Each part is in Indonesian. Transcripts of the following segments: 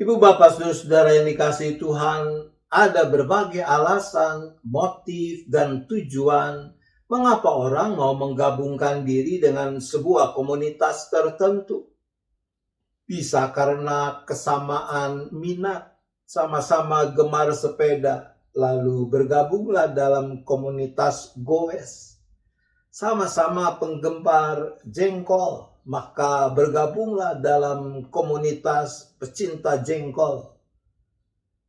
Ibu bapak saudara yang dikasihi Tuhan, ada berbagai alasan, motif, dan tujuan mengapa orang mau menggabungkan diri dengan sebuah komunitas tertentu. Bisa karena kesamaan minat, sama-sama gemar sepeda, lalu bergabunglah dalam komunitas goes. Sama-sama penggemar jengkol, maka bergabunglah dalam komunitas pecinta jengkol.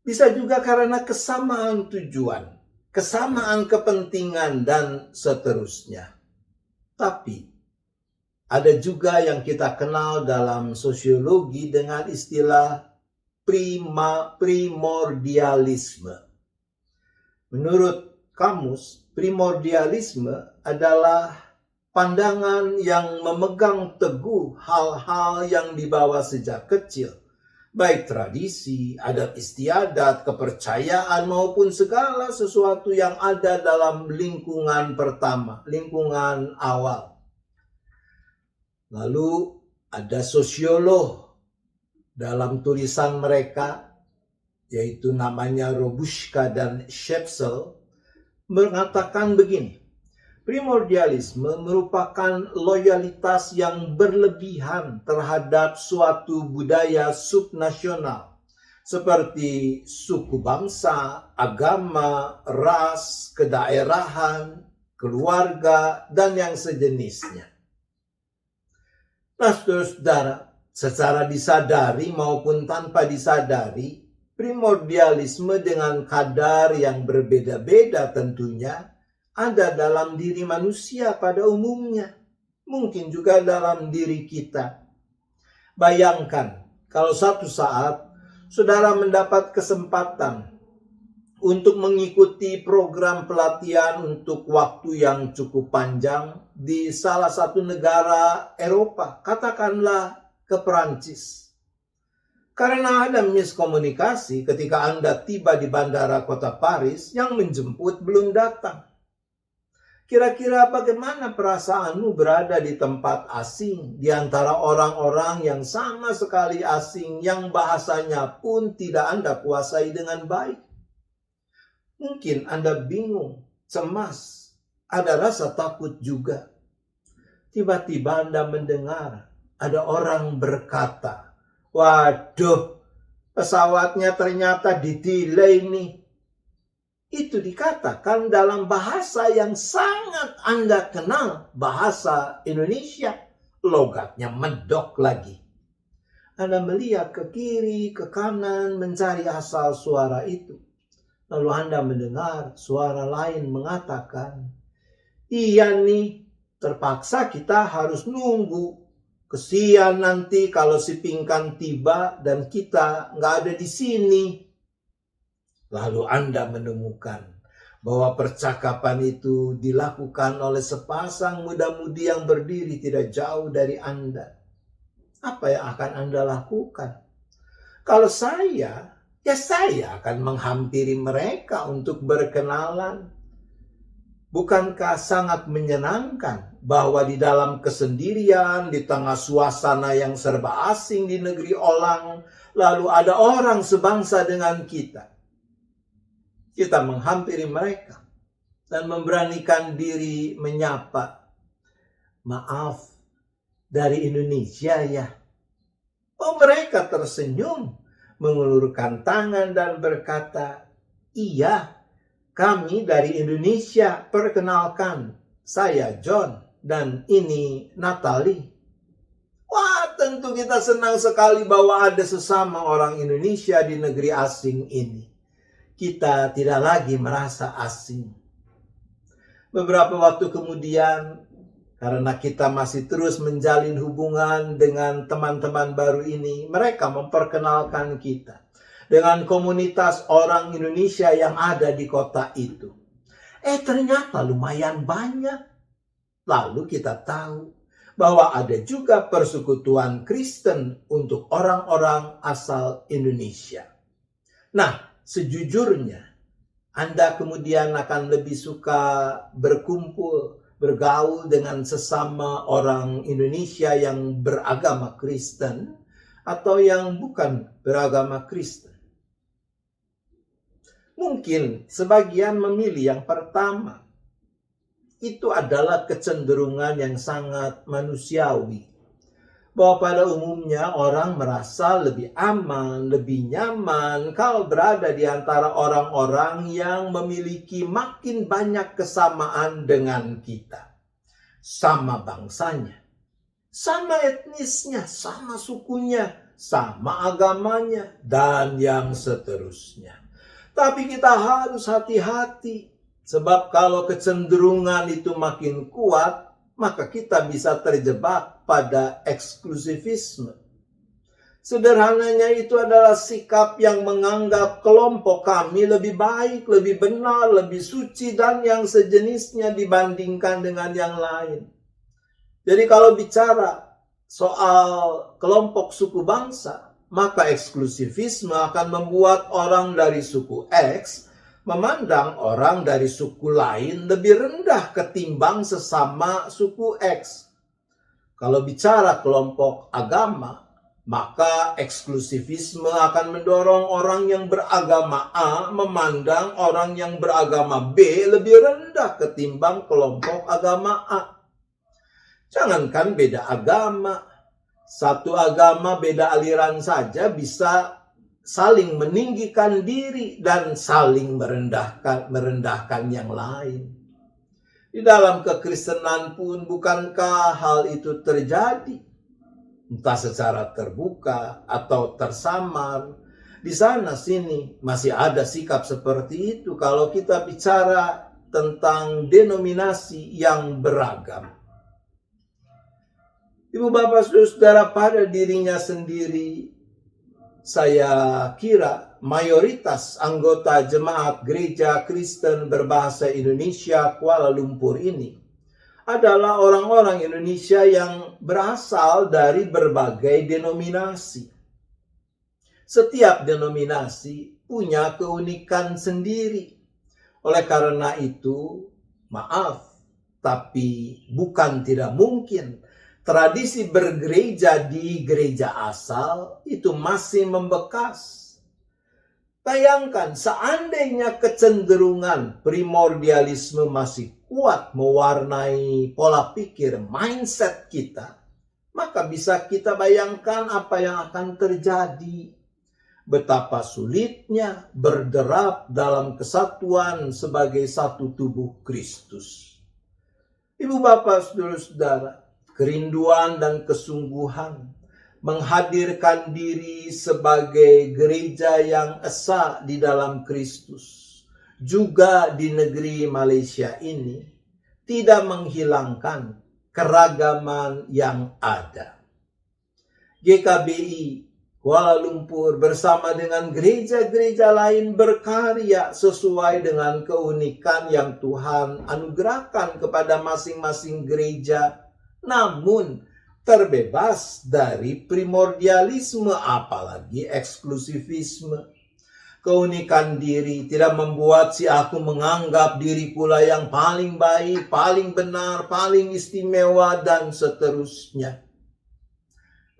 Bisa juga karena kesamaan tujuan, kesamaan kepentingan, dan seterusnya. Tapi ada juga yang kita kenal dalam sosiologi dengan istilah primordialisme. Menurut kamus, primordialisme adalah pandangan yang memegang teguh hal-hal yang dibawa sejak kecil, baik tradisi, adat istiadat, kepercayaan, maupun segala sesuatu yang ada dalam lingkungan pertama, lingkungan awal. Lalu ada sosiolog dalam tulisan mereka, yaitu namanya Robushka dan Shepsel, mengatakan begini: primordialisme merupakan loyalitas yang berlebihan terhadap suatu budaya subnasional, seperti suku bangsa, agama, ras, kedaerahan, keluarga, dan yang sejenisnya. Nah, saudara, secara disadari maupun tanpa disadari, primordialisme dengan kadar yang berbeda-beda tentunya ada dalam diri manusia pada umumnya, mungkin juga dalam diri kita. Bayangkan kalau suatu saat saudara mendapat kesempatan untuk mengikuti program pelatihan untuk waktu yang cukup panjang di salah satu negara Eropa, katakanlah ke Perancis. Karena ada miskomunikasi ketika Anda tiba di bandara kota Paris, yang menjemput belum datang. Kira-kira bagaimana perasaanmu berada di tempat asing, di antara orang-orang yang sama sekali asing, yang bahasanya pun tidak Anda kuasai dengan baik? Mungkin Anda bingung, cemas, ada rasa takut juga. Tiba-tiba Anda mendengar ada orang berkata, "Waduh, pesawatnya ternyata di-delay nih." Itu dikatakan dalam bahasa yang sangat Anda kenal, bahasa Indonesia. Logatnya medok lagi. Anda melihat ke kiri, ke kanan, mencari asal suara itu. Lalu Anda mendengar suara lain mengatakan, "Iya nih, terpaksa kita harus nunggu. Kesian nanti kalau si Pingkan tiba dan kita nggak ada di sini." Lalu Anda menemukan bahwa percakapan itu dilakukan oleh sepasang muda-mudi yang berdiri tidak jauh dari Anda. Apa yang akan Anda lakukan? Kalau saya akan menghampiri mereka untuk berkenalan. Bukankah sangat menyenangkan bahwa di dalam kesendirian, di tengah suasana yang serba asing di negeri orang, lalu ada orang sebangsa dengan kita. Kita menghampiri mereka dan memberanikan diri menyapa, "Maaf, dari Indonesia ya?" Oh, mereka tersenyum, mengulurkan tangan dan berkata, "Iya, kami dari Indonesia. Perkenalkan, saya John dan ini Natalie." Wah, tentu kita senang sekali bahwa ada sesama orang Indonesia di negeri asing ini. Kita tidak lagi merasa asing. Beberapa waktu kemudian, karena kita masih terus menjalin hubungan dengan teman-teman baru ini, mereka memperkenalkan kita dengan komunitas orang Indonesia yang ada di kota itu. Ternyata lumayan banyak. Lalu kita tahu bahwa ada juga persekutuan Kristen untuk orang-orang asal Indonesia. Nah, sejujurnya, Anda kemudian akan lebih suka berkumpul, bergaul dengan sesama orang Indonesia yang beragama Kristen, atau yang bukan beragama Kristen. Mungkin sebagian memilih yang pertama. Itu adalah kecenderungan yang sangat manusiawi. Bahwa pada umumnya orang merasa lebih aman, lebih nyaman kalau berada di antara orang-orang yang memiliki makin banyak kesamaan dengan kita. Sama bangsanya, sama etnisnya, sama sukunya, sama agamanya, dan yang seterusnya. Tapi kita harus hati-hati, sebab kalau kecenderungan itu makin kuat, maka kita bisa terjebak pada eksklusivisme. Sederhananya itu adalah sikap yang menganggap kelompok kami lebih baik, lebih benar, lebih suci, dan yang sejenisnya dibandingkan dengan yang lain. Jadi kalau bicara soal kelompok suku bangsa, maka eksklusivisme akan membuat orang dari suku X memandang orang dari suku lain lebih rendah ketimbang sesama suku X. Kalau bicara kelompok agama, maka eksklusivisme akan mendorong orang yang beragama A memandang orang yang beragama B lebih rendah ketimbang kelompok agama A. Jangankan beda agama, satu agama beda aliran saja bisa saling meninggikan diri dan saling merendahkan yang lain. Di dalam kekristenan pun bukankah hal itu terjadi? Entah secara terbuka atau tersamar. Di sana sini masih ada sikap seperti itu kalau kita bicara tentang denominasi yang beragam. Ibu bapak saudara, pada dirinya sendiri, saya kira mayoritas anggota jemaat gereja Kristen berbahasa Indonesia Kuala Lumpur ini adalah orang-orang Indonesia yang berasal dari berbagai denominasi. Setiap denominasi punya keunikan sendiri. Oleh karena itu, maaf, tapi bukan tidak mungkin tradisi bergereja di gereja asal itu masih membekas. Bayangkan seandainya kecenderungan primordialisme masih kuat mewarnai pola pikir, mindset kita, maka bisa kita bayangkan apa yang akan terjadi. Betapa sulitnya berderap dalam kesatuan sebagai satu tubuh Kristus. Ibu bapak saudara-saudara, kerinduan dan kesungguhan menghadirkan diri sebagai gereja yang esa di dalam Kristus, juga di negeri Malaysia ini, tidak menghilangkan keragaman yang ada. GKBI Kuala Lumpur bersama dengan gereja-gereja lain berkarya sesuai dengan keunikan yang Tuhan anugerahkan kepada masing-masing gereja, namun terbebas dari primordialisme apalagi eksklusivisme. Keunikan diri tidak membuat si aku menganggap diri pula yang paling baik, paling benar, paling istimewa, dan seterusnya.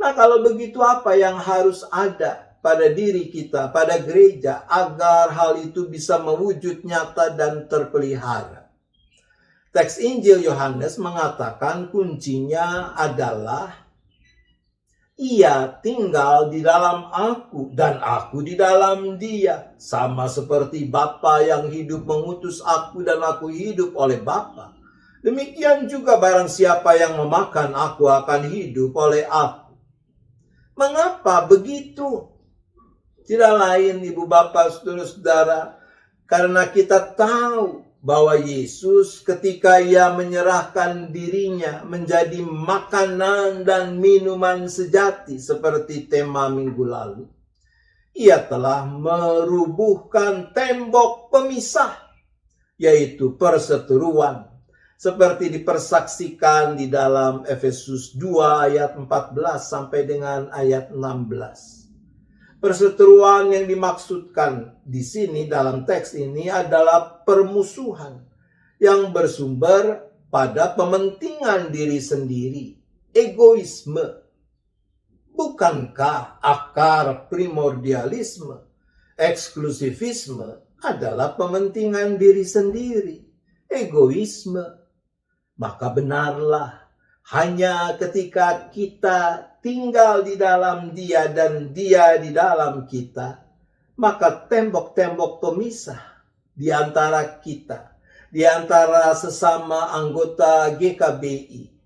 Nah, kalau begitu apa yang harus ada pada diri kita, pada gereja, agar hal itu bisa mewujud nyata dan terpelihara? Teks Injil Yohanes mengatakan kuncinya adalah ia tinggal di dalam aku dan aku di dalam dia. Sama seperti Bapa yang hidup mengutus aku dan aku hidup oleh Bapa. Demikian juga barang siapa yang memakan aku akan hidup oleh aku. Mengapa begitu? Tidak lain ibu bapak saudara-saudara, karena kita tahu bahwa Yesus ketika ia menyerahkan dirinya menjadi makanan dan minuman sejati seperti tema minggu lalu, ia telah merubuhkan tembok pemisah, yaitu perseteruan, seperti dipersaksikan di dalam Efesus 2 ayat 14 sampai dengan ayat 16. Perseteruan yang dimaksudkan di sini dalam teks ini adalah permusuhan yang bersumber pada pementingan diri sendiri, egoisme. Bukankah akar primordialisme, eksklusivisme adalah pementingan diri sendiri, egoisme? Maka benarlah, hanya ketika kita tinggal di dalam Dia dan Dia di dalam kita, maka tembok-tembok pemisah di antara kita, di antara sesama anggota GKBI,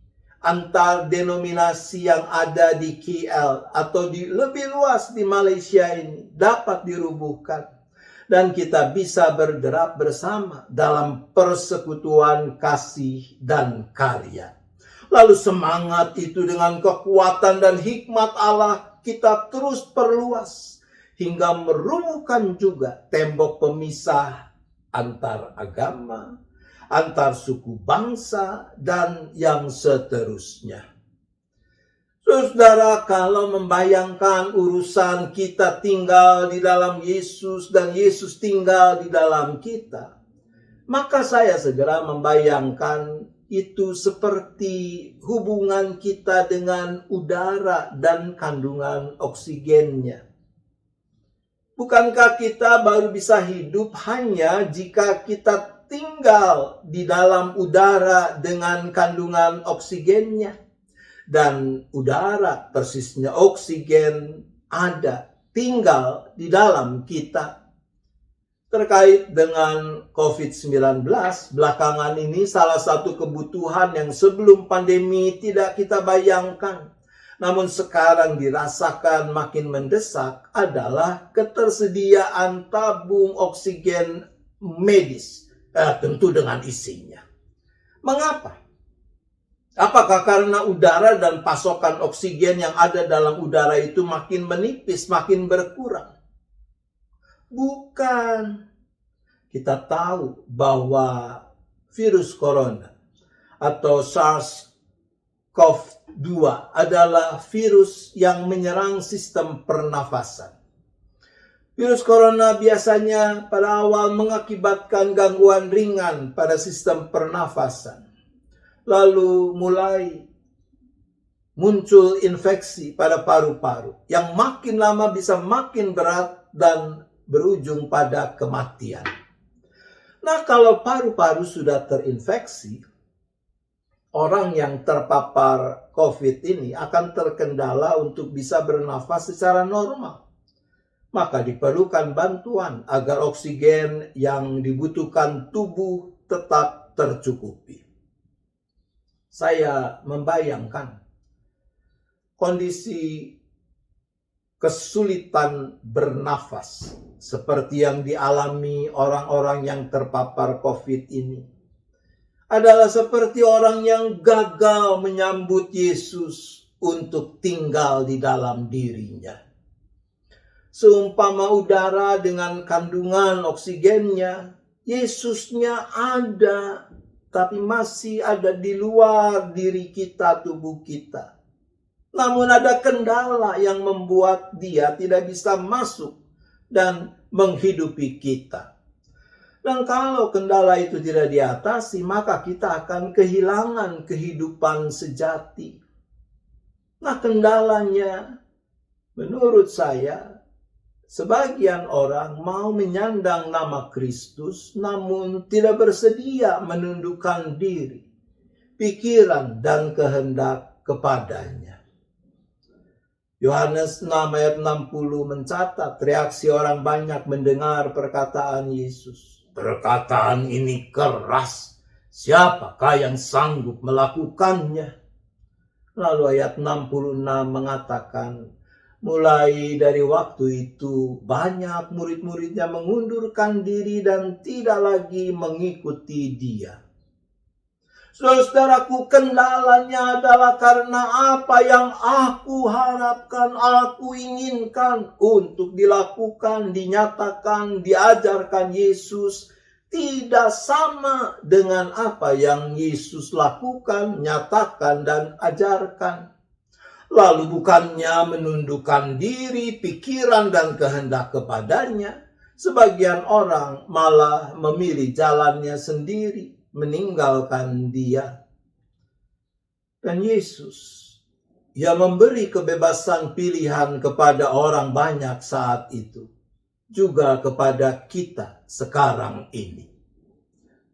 antar denominasi yang ada di KL atau di lebih luas di Malaysia ini dapat dirubuhkan, dan kita bisa bergerak bersama dalam persekutuan kasih dan karya. Lalu semangat itu dengan kekuatan dan hikmat Allah kita terus perluas hingga merubuhkan juga tembok pemisah antar agama, antar suku bangsa, dan yang seterusnya. Saudara, kalau membayangkan urusan kita tinggal di dalam Yesus dan Yesus tinggal di dalam kita, maka saya segera membayangkan itu seperti hubungan kita dengan udara dan kandungan oksigennya. Bukankah kita baru bisa hidup hanya jika kita tinggal di dalam udara dengan kandungan oksigennya, dan udara, persisnya oksigen, ada, tinggal di dalam kita. Terkait dengan COVID-19, belakangan ini salah satu kebutuhan yang sebelum pandemi tidak kita bayangkan, namun sekarang dirasakan makin mendesak adalah ketersediaan tabung oksigen medis. Tentu dengan isinya. Mengapa? Apakah karena udara dan pasokan oksigen yang ada dalam udara itu makin menipis, makin berkurang? Bukan. Kita tahu bahwa virus corona atau SARS-CoV-2 adalah virus yang menyerang sistem pernafasan. Virus corona biasanya pada awal mengakibatkan gangguan ringan pada sistem pernafasan. Lalu mulai muncul infeksi pada paru-paru yang makin lama bisa makin berat dan berujung pada kematian. Nah, kalau paru-paru sudah terinfeksi, orang yang terpapar COVID ini akan terkendala untuk bisa bernafas secara normal. Maka diperlukan bantuan agar oksigen yang dibutuhkan tubuh tetap tercukupi. Saya membayangkan kondisi kesulitan bernafas seperti yang dialami orang-orang yang terpapar COVID ini adalah seperti orang yang gagal menyambut Yesus untuk tinggal di dalam dirinya. Seumpama udara dengan kandungan oksigennya, Yesusnya ada, tapi masih ada di luar diri kita, tubuh kita. Namun ada kendala yang membuat dia tidak bisa masuk dan menghidupi kita. Dan kalau kendala itu tidak diatasi, maka kita akan kehilangan kehidupan sejati. Nah, kendalanya menurut saya, sebagian orang mau menyandang nama Kristus namun tidak bersedia menundukkan diri, pikiran dan kehendak kepadanya. Yohanes 6 ayat 60 mencatat reaksi orang banyak mendengar perkataan Yesus. Perkataan ini keras, siapakah yang sanggup melakukannya? Lalu ayat 66 mengatakan, mulai dari waktu itu banyak murid-muridnya mengundurkan diri dan tidak lagi mengikuti dia. Saudaraku, kendalanya adalah karena apa yang aku harapkan, aku inginkan untuk dilakukan, dinyatakan, diajarkan Yesus tidak sama dengan apa yang Yesus lakukan, nyatakan, dan ajarkan. Lalu bukannya menundukkan diri, pikiran, dan kehendak kepadanya, sebagian orang malah memilih jalannya sendiri, meninggalkan dia. Dan Yesus Ia memberi kebebasan pilihan kepada orang banyak saat itu, juga kepada kita sekarang ini.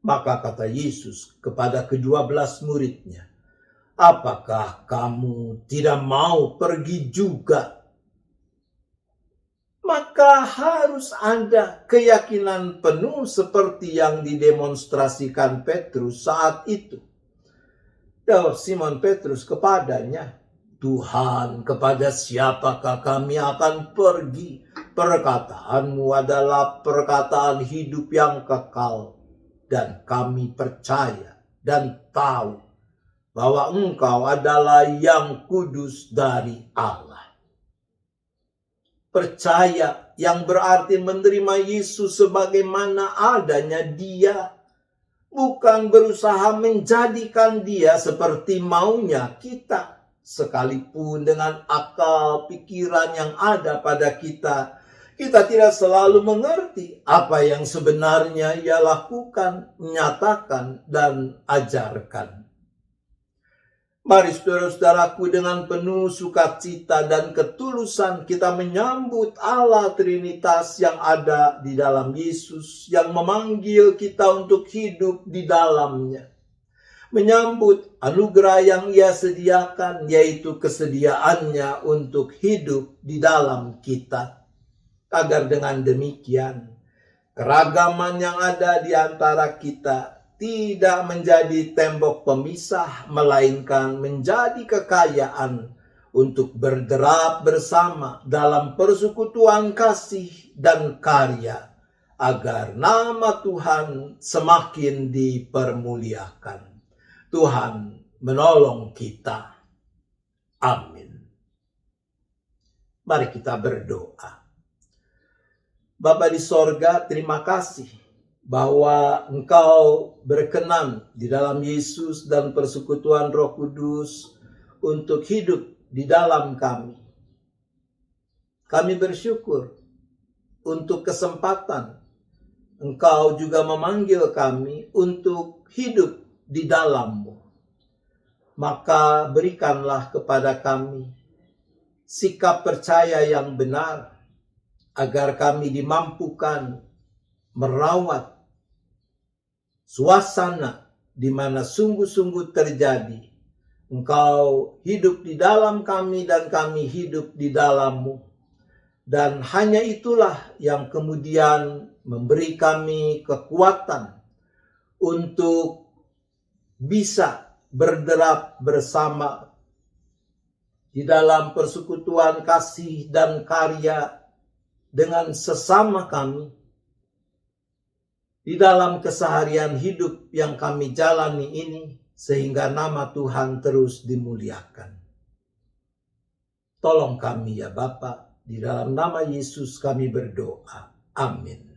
Maka kata Yesus kepada ke-12 muridnya, apakah kamu tidak mau pergi juga? Maka harus ada keyakinan penuh seperti yang didemonstrasikan Petrus saat itu. Jawab Simon Petrus kepadanya, Tuhan, kepada siapakah kami akan pergi? Perkataanmu adalah perkataan hidup yang kekal. Dan kami percaya dan tahu bahwa Engkau adalah yang kudus dari Allah. Percaya yang berarti menerima Yesus sebagaimana adanya Dia. Bukan berusaha menjadikan Dia seperti maunya kita. Sekalipun dengan akal pikiran yang ada pada kita, kita tidak selalu mengerti apa yang sebenarnya Ia lakukan, nyatakan, dan ajarkan. Mari saudara-saudaraku, dengan penuh sukacita dan ketulusan kita menyambut Allah Trinitas yang ada di dalam Yesus, yang memanggil kita untuk hidup di dalamnya. Menyambut anugerah yang Ia sediakan, yaitu kesediaannya untuk hidup di dalam kita. Agar dengan demikian, keragaman yang ada di antara kita tidak menjadi tembok pemisah, melainkan menjadi kekayaan untuk berderap bersama dalam persekutuan kasih dan karya, agar nama Tuhan semakin dipermuliakan. Tuhan menolong kita. Amin. Mari kita berdoa. Bapa di sorga, terima kasih bahwa Engkau berkenan di dalam Yesus dan persekutuan Roh Kudus untuk hidup di dalam kami. Kami bersyukur untuk kesempatan Engkau juga memanggil kami untuk hidup di dalam-Mu. Maka berikanlah kepada kami sikap percaya yang benar, agar kami dimampukan merawat suasana di mana sungguh-sungguh terjadi Engkau hidup di dalam kami dan kami hidup di dalam-Mu. Dan hanya itulah yang kemudian memberi kami kekuatan untuk bisa berderap bersama di dalam persekutuan kasih dan karya dengan sesama kami di dalam keseharian hidup yang kami jalani ini, sehingga nama Tuhan terus dimuliakan. Tolong kami ya Bapa, di dalam nama Yesus kami berdoa. Amin.